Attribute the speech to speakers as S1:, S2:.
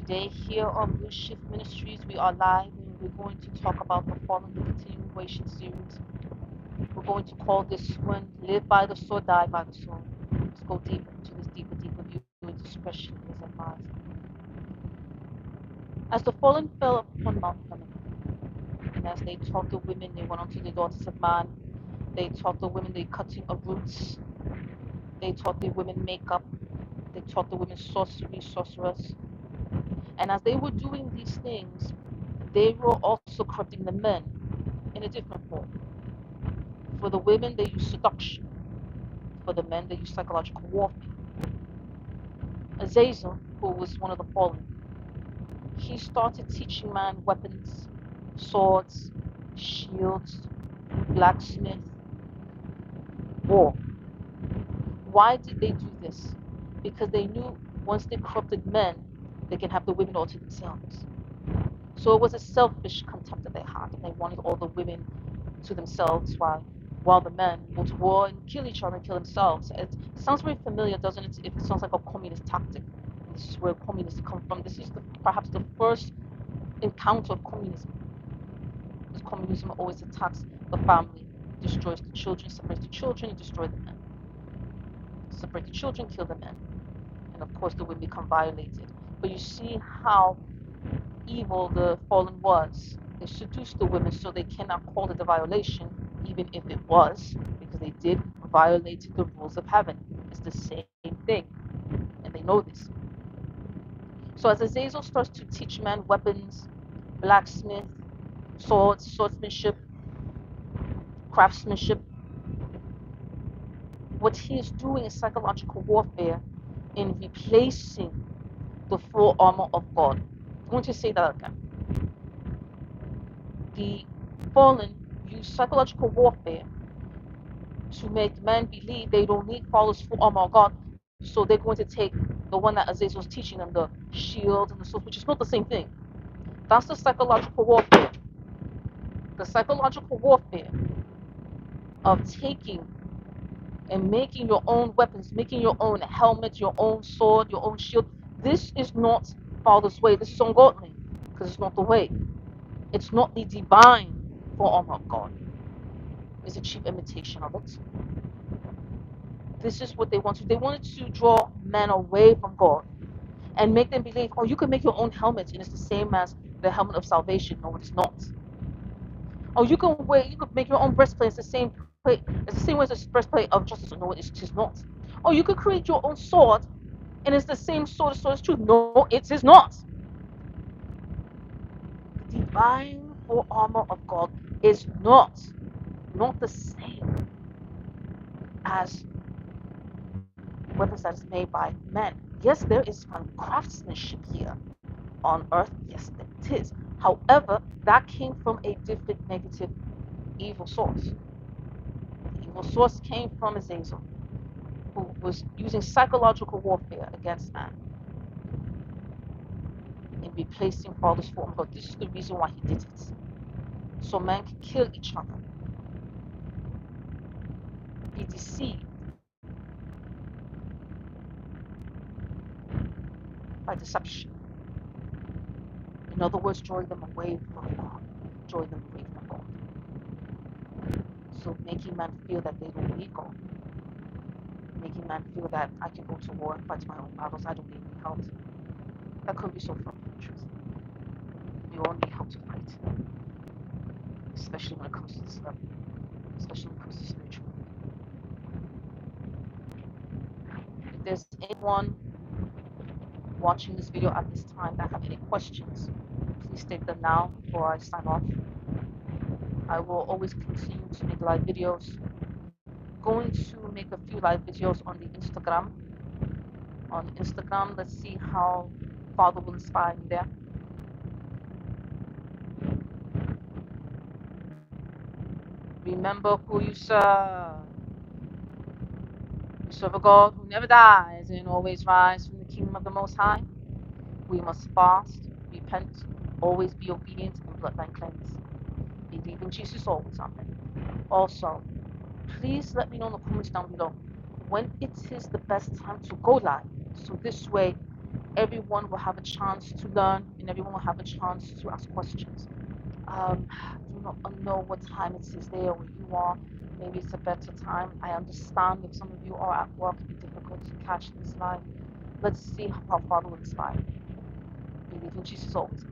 S1: Today, here on Blue Shift Ministries, we are live and we're going to talk about the Fallen, the continuation series. We're going to call this one Live by the Sword, Die by the Sword. Let's go deeper into this deeper view. Discretion is advised. As the fallen fell upon Mount Hermon, and as they taught the women, they went unto the daughters of man. They taught the women the cutting of roots. They taught the women makeup. They taught the women sorcery, sorcerers. And as they were doing these things, they were also corrupting the men in a different form. For the women, they used seduction. For the men, they used psychological warfare. Azazel, who was one of the fallen, he started teaching man weapons, swords, shields, blacksmith, war. Why did they do this? Because they knew once they corrupted men, they can have the women all to themselves. So it was a selfish contempt that they had, and they wanted all the women to themselves while the men go to war and kill each other and kill themselves. It sounds very familiar, doesn't it? It sounds like a communist tactic. And this is where communists come from. This is perhaps the first encounter of communism. Because communism always attacks the family, destroys the children, separates the children, and destroys the men. Separate the children, kill the men. And of course, the women become violated. But you see how evil the fallen was. They seduced the women so they cannot call it a violation, even if it was, because they did violate the rules of heaven. It's the same thing, and they know this. So as Azazel starts to teach men weapons, blacksmith, swords, swordsmanship, craftsmanship, what he is doing is psychological warfare in replacing the full armor of God. I'm going to say that again. The fallen use psychological warfare to make men believe they don't need Paul's full armor of God. So they're going to take the one that Azazel was teaching them, the shield and the sword, which is not the same thing. That's the psychological warfare. The psychological warfare of taking and making your own weapons, making your own helmet, your own sword, your own shield. This is not Father's way. This is ungodly because it's not the way. It's not the divine full armor of God. It's a cheap imitation of it. This is what they wanted. They wanted to draw men away from God and make them believe, oh, you can make your own helmet and it's the same as the helmet of salvation. No, it is not. Oh, you can make your own breastplate. It's the same plate. It's the same way as the breastplate of justice. No, it is not. Oh, you could create your own sword and it's the same sword as sword is truth. No, it is not. The divine full armor of God is not the same as weapons that is made by men. Yes, there is craftsmanship here on earth. Yes, it is. However, that came from a different negative evil source. The evil source came from Azazel, who was using psychological warfare against man in replacing Father's form. But this is the reason why he did it. So man can kill each other, be deceived by deception. In other words, drawing them away from God. Drawing them away from God. So making man feel that they don't need God. Making man feel that I can go to war and fight my own battles. I don't need any help. That could be so far from the truth. We all need help to fight, especially when it comes to this level, especially when it comes to spiritual. If there's anyone watching this video at this time that have any questions, please state them now before I sign off. I will always continue to make live videos. Going to make a few live videos on the Instagram. On Instagram, let's see how Father will inspire me there. Remember who you serve. You serve a God who never dies and always rise from the kingdom of the Most High. We must fast, repent, always be obedient, and bloodline cleanse. Believe in Jesus always, amen. Also, please let me know in the comments down below when it is the best time to go live. So this way, everyone will have a chance to learn, and everyone will have a chance to ask questions. I do not know what time it is there where you are. Maybe it's a better time. I understand if some of you are at work, it'd be difficult to catch this live. Let's see how far we'll inspire. Believe in Jesus always.